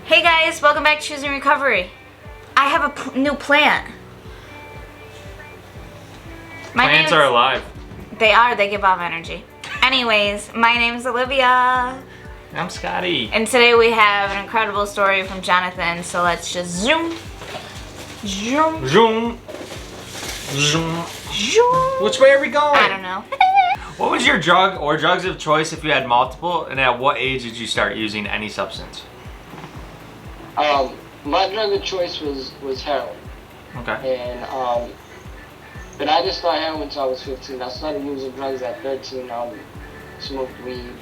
Hey guys, welcome back to Choosing Recovery. I have a new plant. Plants are alive. They are, they give off energy. Anyways, my name is Olivia. I'm Scotty. And today we have an incredible story from Jonathon, so let's just zoom. Zoom. Zoom. Zoom. Zoom. Which way are we going? I don't know. What was your drug or drugs of choice if you had multiple, and at what age did you start using any substance? My drug of choice was heroin. Okay. And but I didn't start heroin until I was 15. I started using drugs at 13. Smoked weed.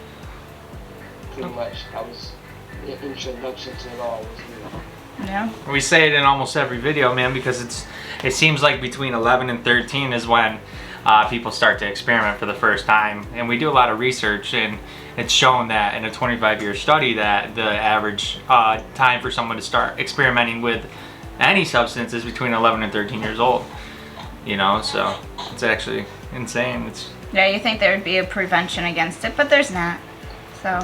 Pretty much. I was the introduction to it all was weed. Yeah. We say it in almost every video, man, because it seems like between 11 and 13 is when people start to experiment for the first time. And we do a lot of research, and it's shown that in a 25-year study that the average time for someone to start experimenting with any substance is between 11 and 13 years old. You know, so it's actually insane. Yeah, you think there would be a prevention against it, but there's not. So.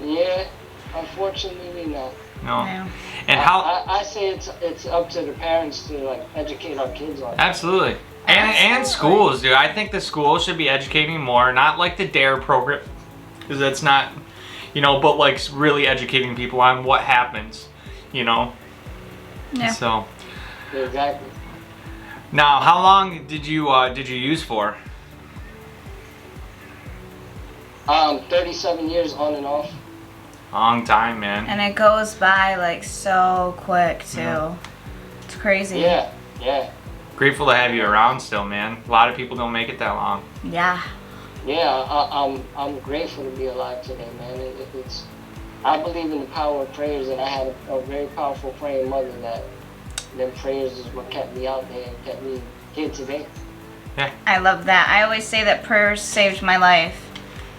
Yeah, unfortunately not. No. Yeah. And I say it's up to the parents to like educate our kids on it. Absolutely. And schools, dude. I think the schools should be educating more, not like the DARE program, because that's not, you know, but like really educating people on what happens, you know. Yeah. So. Exactly. Now, how long did you use for? 37 years on and off. Long time, man. And it goes by like so quick too. Yeah. It's crazy. Yeah. Grateful to have you around still, man. A lot of people don't make it that long. Yeah. Yeah, I'm grateful to be alive today, man. I believe in the power of prayers, and I had a very powerful praying mother that them prayers is what kept me out there and kept me here today. Yeah. I love that. I always say that prayers saved my life.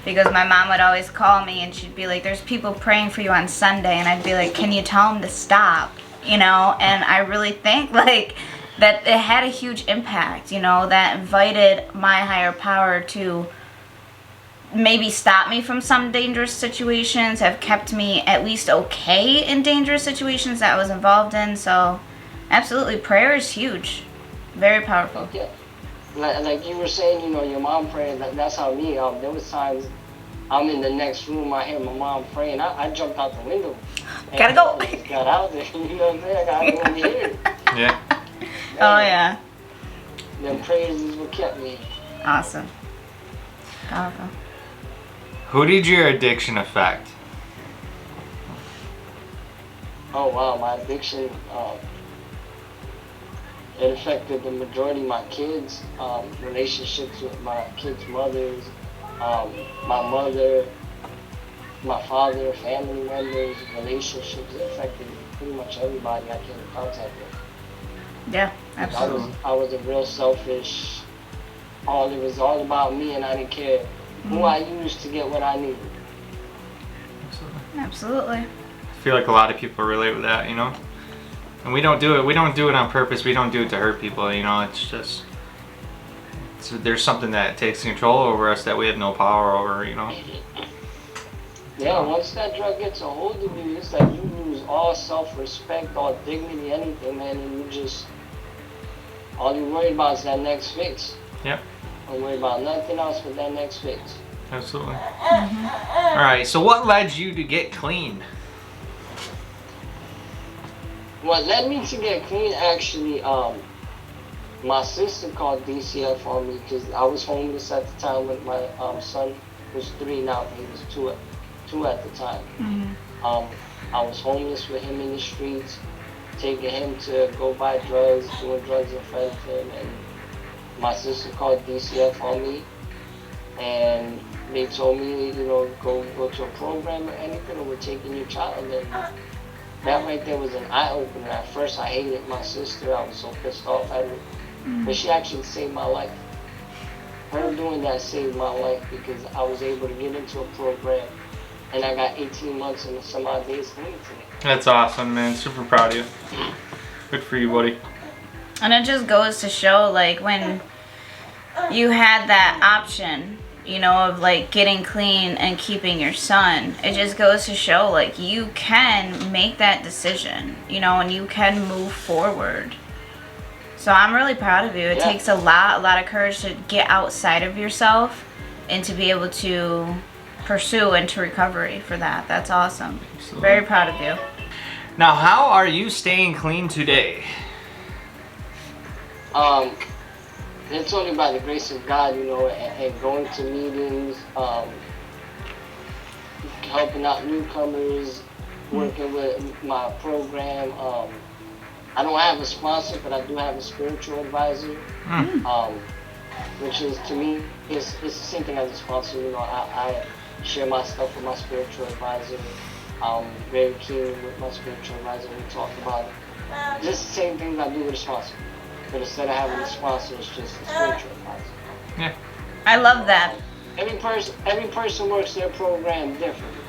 Because my mom would always call me and she'd be like, there's people praying for you on Sunday. And I'd be like, can you tell them to stop? You know, and I really think like that it had a huge impact, you know, that invited my higher power to maybe stop me from some dangerous situations, have kept me at least okay in dangerous situations that I was involved in. So absolutely, prayer is huge. Very powerful. Yeah. Like you were saying, you know, your mom praying, that's how me, there was times I'm in the next room, I hear my mom praying, I jumped out the window. Gotta go. I just got out there, you know what I'm saying? I gotta go over here. Yeah. Oh, yeah. Them prayers is what kept me. Awesome. Powerful. Who did your addiction affect? Oh, wow, my addiction, it affected the majority of my kids, relationships with my kids' mothers, my mother, my father, family members, relationships. It affected pretty much everybody I came in contact with. Yeah, absolutely. I was a real selfish, it was all about me, and I didn't care who I used to get what I needed. Absolutely. I feel like a lot of people relate with that, you know? And we don't do it on purpose. We don't do it to hurt people, you know. It's just there's something that takes control over us that we have no power over, you know. Yeah, once that drug gets a hold of you, it's like you lose all self-respect, all dignity, anything, man, and all you worry about is that next fix. Yep. Don't worry about nothing else but that next fix. Absolutely. All right, so what led you to get clean? What led me to get clean, actually, my sister called DCF on me because I was homeless at the time with my son, who was 3 now, he was 2 at the time. I was homeless with him in the streets, taking him to go buy drugs, doing drugs in front of him, and my sister called DCF on me, and they told me, you know, go to a program or anything, or we're taking your child. And that right there was an eye-opener. At first, I hated my sister. I was so pissed off at her. But she actually saved my life. Her doing that saved my life because I was able to get into a program, and I got 18 months and some odd days clean today. That's awesome, man. Super proud of you. Good for you, buddy. And it just goes to show, like, when you had that option, you know, of like getting clean and keeping your son. It just goes to show like you can make that decision, you know, and you can move forward. So I'm really proud of you. It takes a lot of courage to get outside of yourself and to be able to pursue into recovery for that. That's awesome. Absolutely. Very proud of you. Now, how are you staying clean today? It's only by the grace of God, you know, and going to meetings, helping out newcomers, working with my program. I don't have a sponsor, but I do have a spiritual advisor, which is, to me, it's the same thing as a sponsor. You know, I share my stuff with my spiritual advisor. I'm very keen with my spiritual advisor. We talk about just the same things I do with a sponsor. But instead of having a sponsor, it's just a spiritual advisor. Yeah. I love that. Every person works their program differently.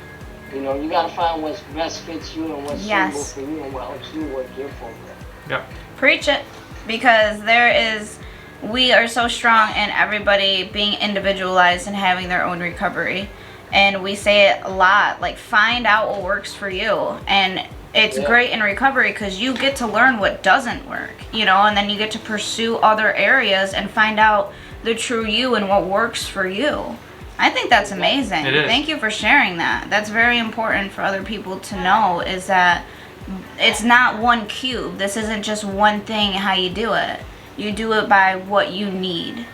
You know, you gotta find what's best fits you and what's suitable for you and what helps you work your program. Yep. Preach it, because we are so strong in everybody being individualized and having their own recovery. And we say it a lot, like, find out what works for you. And it's great in recovery because you get to learn what doesn't work, you know, and then you get to pursue other areas and find out the true you and what works for you. I think that's amazing. It is. Thank you for sharing that. That's very important for other people to know, is that it's not one cube. This isn't just one thing how you do it. You do it by what you need.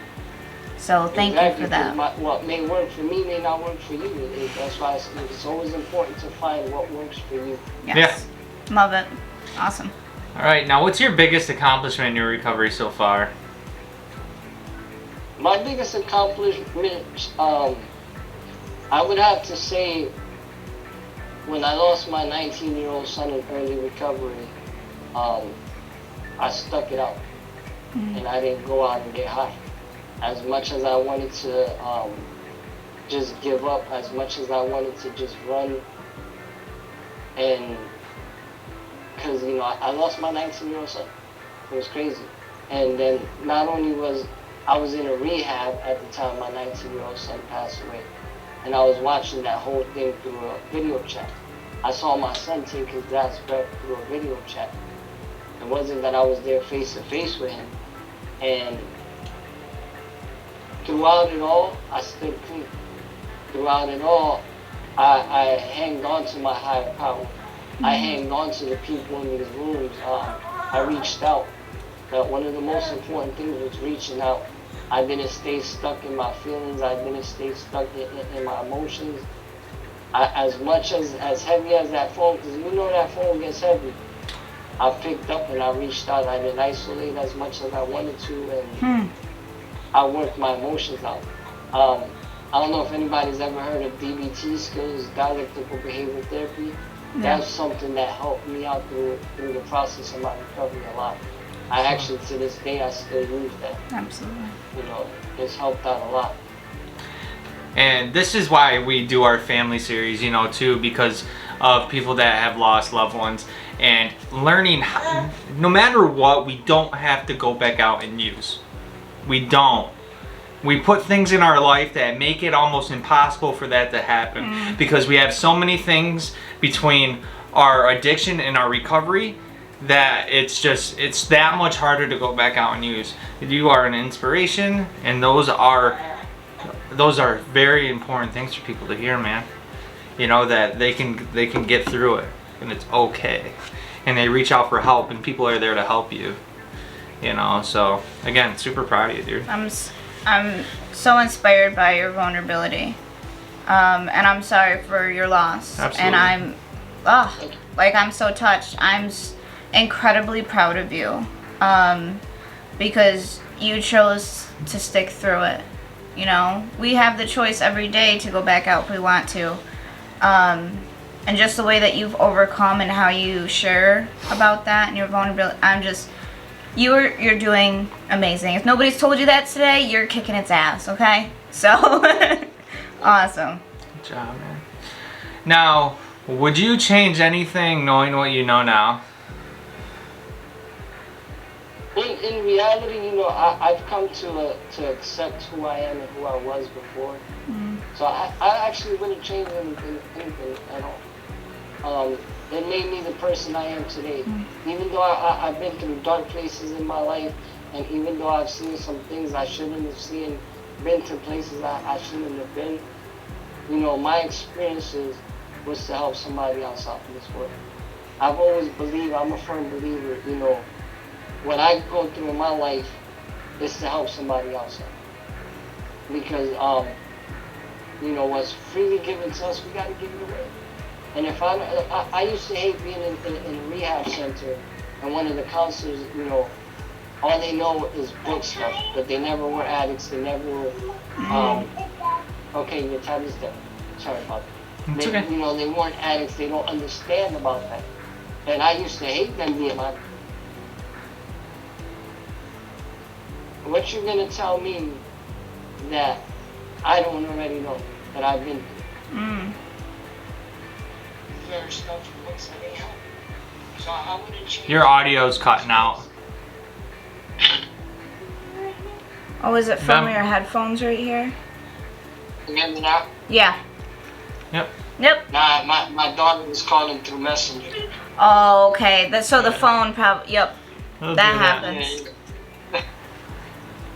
So thank you for that. What may work for me may not work for you. That's why it's always important to find what works for you. Yes. Yeah. Love it. Awesome. All right, now what's your biggest accomplishment in your recovery so far? My biggest accomplishment, I would have to say, when I lost my 19-year-old son in early recovery, I stuck it out. And I didn't go out and get high. As much as I wanted to just give up, as much as I wanted to just run, and because, you know, I lost my 19-year-old son. It was crazy. And then not only was I was in a rehab at the time my 19-year-old son passed away, and I was watching that whole thing through a video chat. I saw my son take his dad's breath through a video chat. It wasn't that I was there face to face with him. And throughout it all, I stood clean. Throughout it all, I hanged on to my higher power. I hanged on to the people in these rooms. I reached out. One of the most important things was reaching out. I didn't stay stuck in my feelings. I didn't stay stuck in my emotions. As much as heavy as that phone, because you know that phone gets heavy, I picked up and I reached out. I didn't isolate as much as I wanted to, and I worked my emotions out. I don't know if anybody's ever heard of DBT skills, dialectical behavior therapy. Yeah. That's something that helped me out through the process of my recovery a lot. I actually, to this day, I still use that. Absolutely. You know, it's helped out a lot. And this is why we do our family series, you know, too, because of people that have lost loved ones, and learning how, no matter what, we don't have to go back out and use. We don't. We put things in our life that make it almost impossible for that to happen, because we have so many things between our addiction and our recovery that it's that much harder to go back out and use. You are an inspiration, and those are very important things for people to hear, man. You know, that they can get through it, and it's okay, and they reach out for help, and people are there to help you. You know, so again, super proud of you, dude. I'm so inspired by your vulnerability, and I'm sorry for your loss. Absolutely. And I'm so touched. I'm incredibly proud of you, because you chose to stick through it. You know, we have the choice every day to go back out if we want to, and just the way that you've overcome and how you share about that and your vulnerability, you're doing amazing. If nobody's told you that today, you're kicking its ass, okay? So, awesome. Good job, man. Now, would you change anything knowing what you know now? In reality, you know, I've come to accept who I am and who I was before. So I actually wouldn't change anything at all. It made me the person I am today. Even though I've been through dark places in my life, and even though I've seen some things I shouldn't have seen, been to places I shouldn't have been, you know, my experiences was to help somebody else out in this world. I've always believed, I'm a firm believer, you know, what I go through in my life is to help somebody else out. Because, you know, what's freely given to us, we got to give it away. And if I used to hate being in a rehab center, and one of the counselors, you know, all they know is book stuff, but they never were addicts, they never were, okay, your time is done. Sorry about that. It's okay. You know, they weren't addicts, they don't understand about that. And I used to hate them being like, what you gonna tell me that I don't already know, that I've been through? Very stuff from books that they help. So I wouldn't change. Your audio's cutting out. Oh, is it from your headphones right here? You hear me now? Yeah. Yep. Yep. Nah, my daughter was calling through Messenger. Oh, okay. So the phone probably. Yep. We'll That do happens.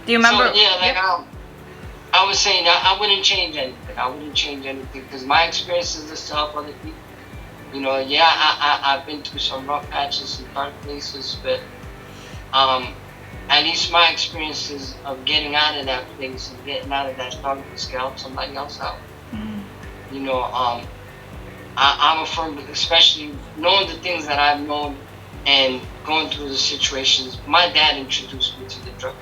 Do you remember? So, yeah, like Yep. I was saying, I wouldn't change anything. I wouldn't change anything because my experiences is to help other people. You know, yeah, I've been through some rough patches, some dark places, but at least my experiences of getting out of that place and getting out of that darkness can help somebody else out. You know, I'm a firm, especially knowing the things that I've known and going through the situations. My dad introduced me to the drug.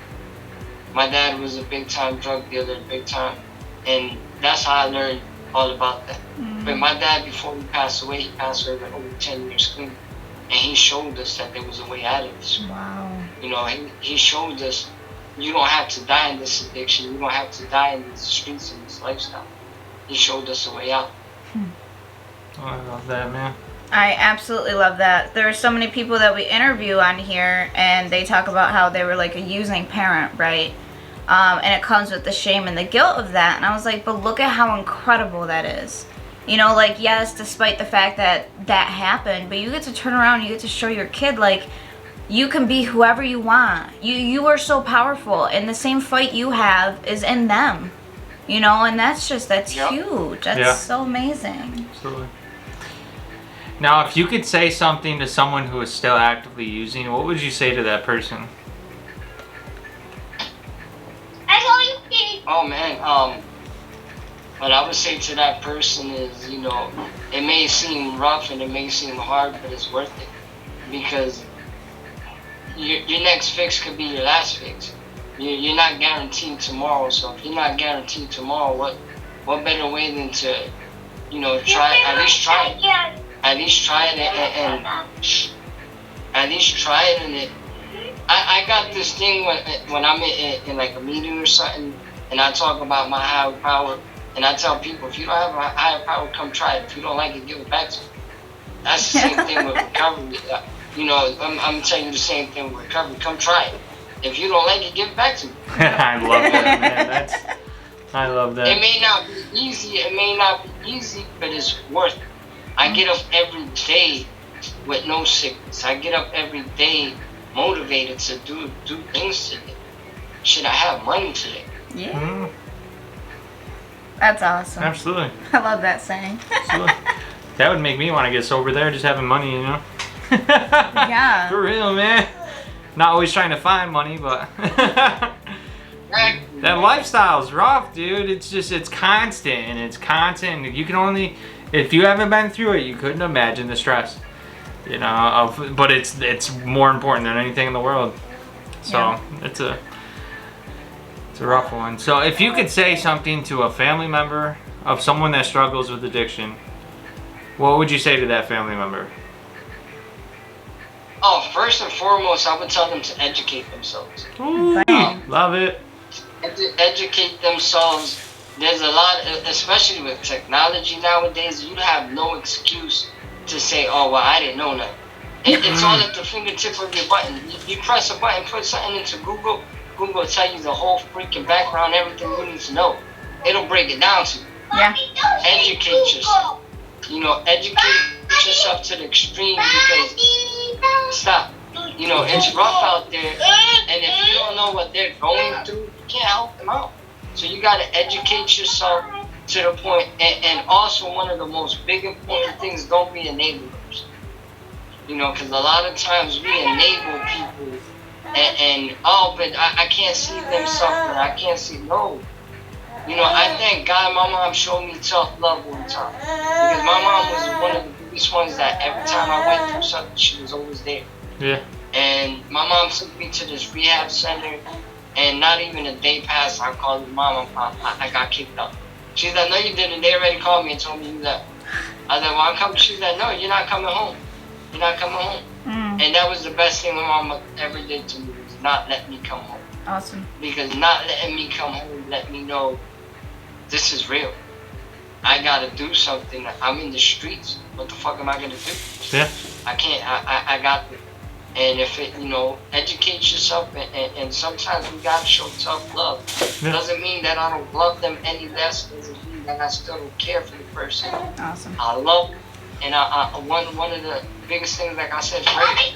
My dad was a big time drug dealer, big time, and that's how I learned all about that. But my dad, before he passed away with over 10 years clean, and he showed us that there was a way out of this. Wow. You know, he showed us you don't have to die in this addiction, you don't have to die in these streets and this lifestyle. He showed us a way out. Oh, I love that, man. I absolutely love that. There are so many people that we interview on here, and they talk about how they were like a using parent, right? And it comes with the shame and the guilt of that. And I was like, but look at how incredible that is. You know, like, yes, despite the fact that that happened, but you get to turn around, you get to show your kid, like, you can be whoever you want. You are so powerful, and the same fight you have is in them. You know, and that's Yep. huge. That's so amazing. Absolutely. Now, if you could say something to someone who is still actively using, what would you say to that person? Oh man, what I would say to that person is, you know, it may seem rough and it may seem hard, but it's worth it. Because your next fix could be your last fix. You're not guaranteed tomorrow, so if you're not guaranteed tomorrow, what better way than to, you know, at least try it. At least try it and at least try it and it. I got this thing when I'm in like a meeting or something, and I talk about my higher power, and I tell people, if you don't have a higher power, come try it. If you don't like it, give it back to me. That's the same thing with recovery. You know, I'm telling you the same thing with recovery. Come try it. If you don't like it, give it back to me. I love that, man. I love that. It may not be easy, but it's worth it. I get up every day with no sickness. I get up every day motivated to do things today. Should I have money today? Yeah. That's awesome. Absolutely. I love that saying. Absolutely. That would make me want to get sober there, just having money, you know? Yeah. For real, man. Not always trying to find money, but that lifestyle's rough, dude. It's constant, and it's constant. You can only, if you haven't been through it, you couldn't imagine the stress, you know, but it's more important than anything in the world. So Yeah. it's a rough one. So if you could say something to a family member of someone that struggles with addiction, what would you say to that family member? Oh, first and foremost, I would tell them to educate themselves. Ooh, love it. Educate themselves. There's a lot, especially with technology nowadays, you have no excuse to say, oh, well, I didn't know nothing. It's all at the fingertip of your button. You press a button, put something into Google will tell you the whole freaking background, everything you need to know. it'll break it down to you. Yeah. Educate yourself. You know, educate yourself to the extreme because stop. You know, it's rough out there, and if you don't know what they're going through, you can't help them out. So you gotta educate yourself to the point, and also one of the most big important things, don't be enablers. You know, because a lot of times we enable people, and oh, but I can't see them suffering. I can't see, no. You know, I thank God my mom showed me tough love one time. Because my mom was one of the biggest ones that every time I went through something, she was always there. Yeah. And my mom took me to this rehab center, and not even a day passed, I called her mom, I got kicked out. She's like, no you didn't, they already called me and told me you left. I was like, well I'm coming, she's like, no, you're not coming home. You're not coming home. And that was the best thing my mom ever did to me, was not let me come home. Awesome. Because not letting me come home let me know this is real. I gotta do something. I'm in the streets. What the fuck am I gonna do? Yeah. I can't. I got it. And if it, you know, educate yourself, and sometimes we gotta show tough love. Yeah. Doesn't mean that I don't love them any less. Doesn't mean that I still don't care for the person. Awesome. I love them, and one of the biggest things, like I said, pray.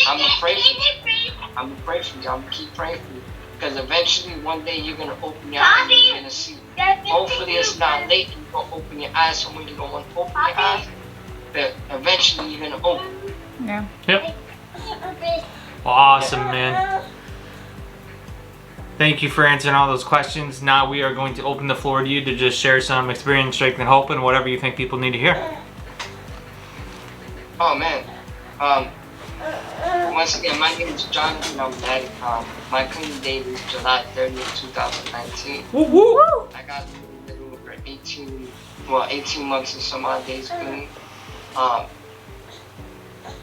I'm gonna pray for you. I'm gonna pray for you. I'm gonna keep praying for you, because eventually one day you're gonna open your eyes and you're gonna see. Hopefully it's not late and you're gonna open your eyes somewhere you don't want to open your eyes, but eventually you're gonna open. Yeah. Yep. Awesome, man. Thank you for answering all those questions. Now we are going to open the floor to you to just share some experience, strength, and hope, and whatever you think people need to hear. Oh man. Once again, my name is Jonathon. I'm married. My clean date is July 30th, 2019. Woo woo! I got a little over 18 months and some odd days clean.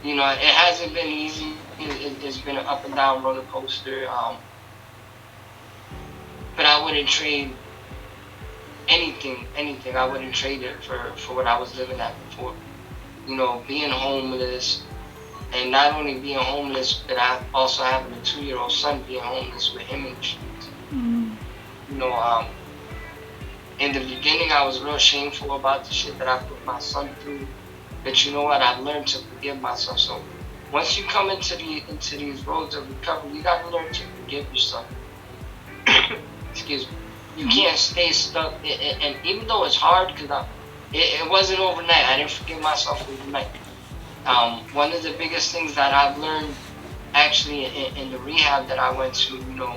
You know, it hasn't been easy. It's been an up and down roller coaster. But I wouldn't trade anything. I wouldn't trade it for what I was living at before. You know, being homeless, and not only being homeless, but I also having a 2-year-old son being homeless with him in the streets. You know, in the beginning I was real shameful about the shit that I put my son through. But you know what? I've learned to forgive myself. So once you come into these roads of recovery, you gotta learn to forgive yourself. Excuse me. You can't stay stuck. And even though it's hard, because it wasn't overnight. I didn't forgive myself overnight. One of the biggest things that I've learned, actually, in the rehab that I went to, you know,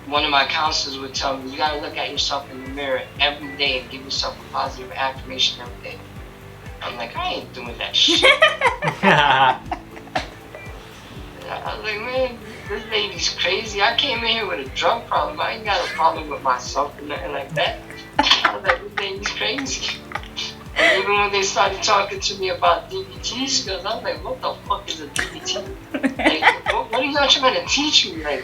one of my counselors would tell me, you gotta look at yourself in the mirror every day and give yourself a positive affirmation every day. I'm like, I ain't doing that shit. I was like, man, this lady's crazy. I came in here with a drug problem. I ain't got a problem with myself or nothing like that. I was like, this lady's crazy. And even when they started talking to me about DBT skills, I was like, what the fuck is a DBT? Like, what are y'all trying to teach me? Like,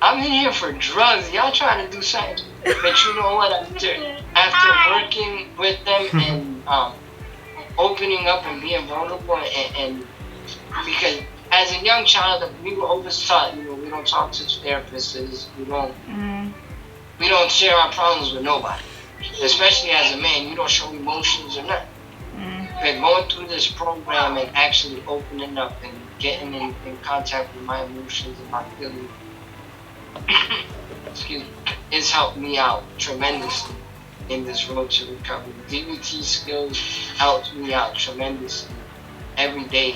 I'm in here for drugs. Y'all trying to do something. But you know what? After working with them and opening up and being vulnerable, and because as a young child, we were always taught, you know, we don't talk to therapists, we don't share our problems with nobody. Especially as a man, you don't show emotions or nothing. But going through this program and actually opening up and getting in contact with my emotions and my feelings, excuse me, it's helped me out tremendously in this road to recovery. DBT skills helped me out tremendously every day.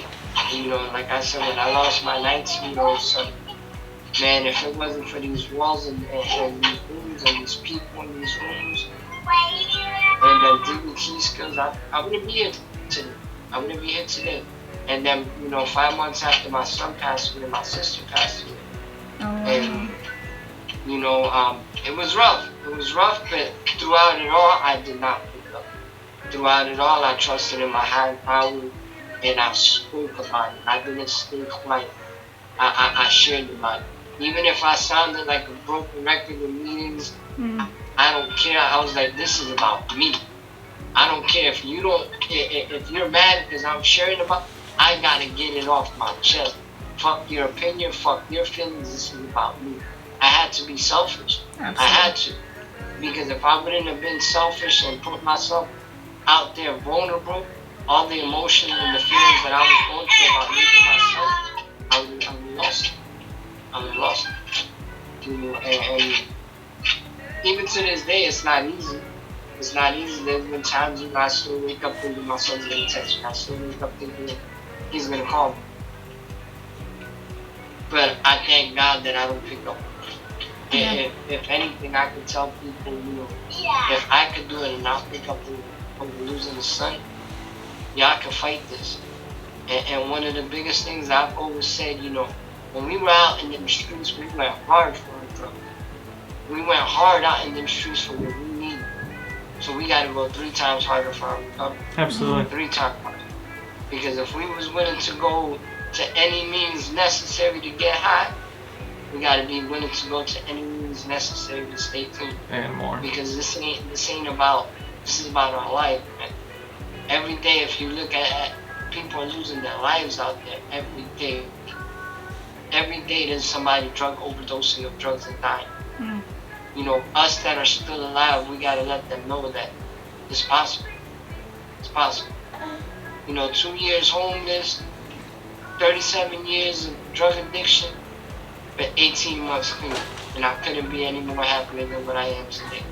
You know, like I said, when I lost my 19-year-old son, man, if it wasn't for these walls and these rooms and these people in these rooms and the DBT skills, I wouldn't be here today. I wouldn't be here today. And then, you know, 5 months after my son passed away, my sister passed away. And, you know, it was rough. It was rough, but throughout it all, I did not pick up. Throughout it all, I trusted in my higher power, and I spoke about it. I didn't stay quiet. I shared about it. Even if I sounded like a broken record in meetings, I don't care. I was like, this is about me. I don't care if you're mad because I'm sharing about it, I gotta get it off my chest. Fuck your opinion, fuck your feelings, this is about me. I had to be selfish. Absolutely. I had to. Because if I wouldn't have been selfish and put myself out there vulnerable, all the emotions and the feelings that I was going through about losing myself, I would have lost. I would have lost. You know, and even to this day, it's not easy. It's not easy. There's been times when I still wake up thinking my son's gonna text me. I still wake up thinking he's gonna call me. But I thank God that I don't pick up. Yeah. If anything, I could tell people, you know, if I could do it and not pick up from losing the son, yeah, I can fight this. And one of the biggest things I've always said, you know, when we were out in the streets, we went hard for our brother. We went hard out in the streets for what we need. So we got to go 3 times harder for our recovery. Absolutely. 3 times harder. Because if we was willing to go to any means necessary to get high, we got to be willing to go to any means necessary to stay clean. And more. Because this is about our life. Man. Every day, if you look at people are losing their lives out there every day. Every day there's somebody drug overdosing of drugs and dying. You know, us that are still alive, we gotta let them know that it's possible. It's possible. You know, 2 years homeless, 37 years of drug addiction, but 18 months clean. And I couldn't be any more happier than what I am today.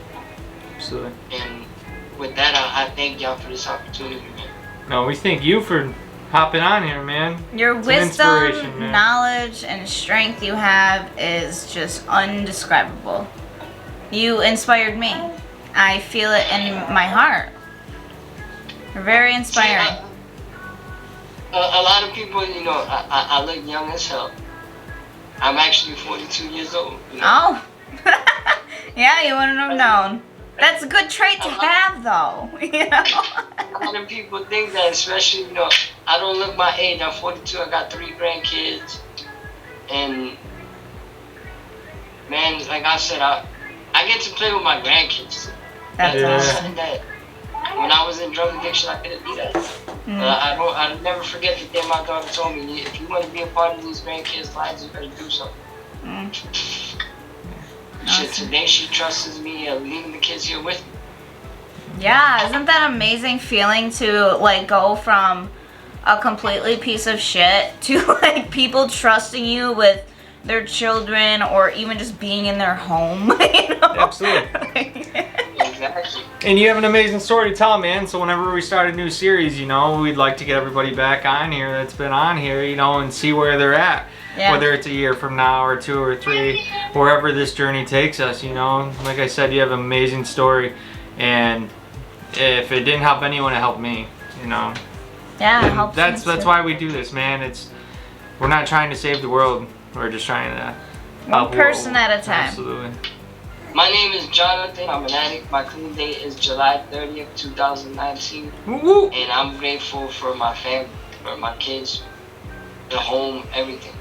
Absolutely. And with that, I thank y'all for this opportunity, man. No, we thank you for hopping on here, man. Your It's an inspiration, wisdom, man. knowledge, and strength you have is just undescribable. You inspired me. I feel it in my heart. You're very inspiring. See, a lot of people, you know, I look young as hell. I'm actually 42 years old. You know? Oh. Yeah, you wouldn't have known. That's a good trait to have, though. You know? A lot of people think that, especially, you know, I don't look my age. I'm 42. I got 3 grandkids. And, man, like I said, I get to play with my grandkids. That's Yeah. awesome. Something that when I was in drug addiction, I couldn't do that. I'll never forget the day my daughter told me, if you want to be a part of these grandkids' lives, you better do something. Shit, today she trusts me leaving the kids here with me. Yeah, isn't that an amazing feeling to like go from a completely piece of shit to like people trusting you with their children or even just being in their home, you know? Absolutely. Exactly. And you have an amazing story to tell, man. So whenever we start a new series, you know, we'd like to get everybody back on here that's been on here, you know, and see where they're at. Yeah. Whether it's a year from now or 2 or 3, wherever this journey takes us, you know. Like I said, you have an amazing story. And if it didn't help anyone, it helped me, you know. Yeah, it And helps that's me too. why we do this, man. We're not trying to save the world. We're just trying to help One person at a time. Absolutely. My name is Jonathon. I'm an addict. My clean date is July 30th, 2019. Woo-woo. And I'm grateful for my family, for my kids, the home, everything.